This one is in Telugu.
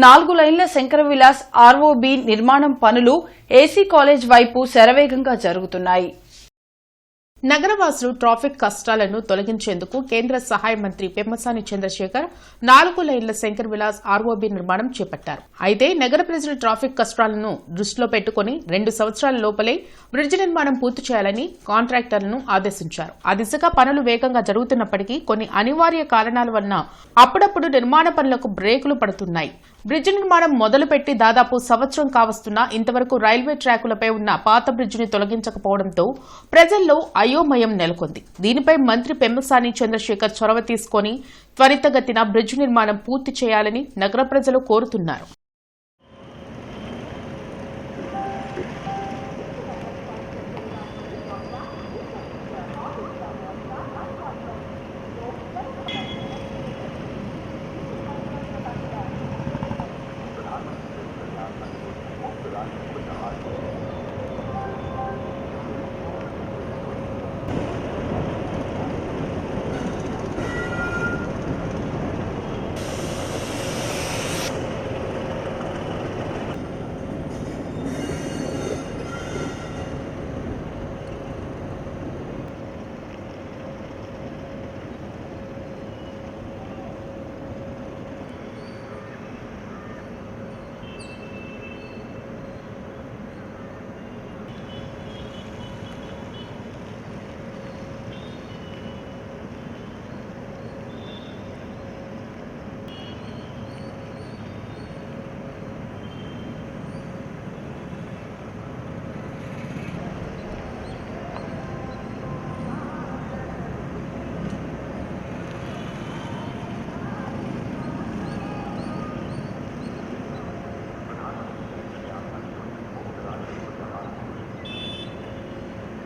4 లైన్ల శంకర విలాస్ ఆర్ఓబి నిర్మాణం పనులు ఏసీ కాలేజ్ వైపు శరవేగంగా జరుగుతున్నాయి. నగరవాసులు ట్రాఫిక్ కష్టాలను తొలగించేందుకు కేంద్ర సహాయ మంత్రి పెమ్మసాని చంద్రశేఖర్ 4 లైన్ల శంకర్ విలాస్ ఆర్ఓబి నిర్మాణం చేపట్టారు. అయితే నగర ప్రజల ట్రాఫిక్ కష్టాలను దృష్టిలో పెట్టుకుని 2 సంవత్సరాల లోపలే బ్రిడ్జ్ నిర్మాణం పూర్తి చేయాలని కాంట్రాక్టర్లను ఆదేశించారు. ఆ దిశగా పనులు వేగంగా జరుగుతున్నప్పటికీ కొన్ని అనివార్య కారణాల వలన అప్పుడప్పుడు నిర్మాణ పనులకు బ్రేకులు పడుతున్నాయి. బ్రిడ్జ్ నిర్మాణం మొదలుపెట్టి దాదాపు సంవత్సరం కావస్తున్నా ఇంతవరకు రైల్వే ట్రాకులపై ఉన్న పాత బ్రిడ్జిని తొలగించకపోవడంతో ప్రజల్లో అయోమయం నెలకొంది. దీనిపై మంత్రి పెమ్మసాని చంద్రశేఖర్ చొరవ తీసుకుని త్వరితగతిన బ్రిడ్జ్ నిర్మాణం పూర్తి చేయాలని నగర ప్రజలు కోరుతున్నారు.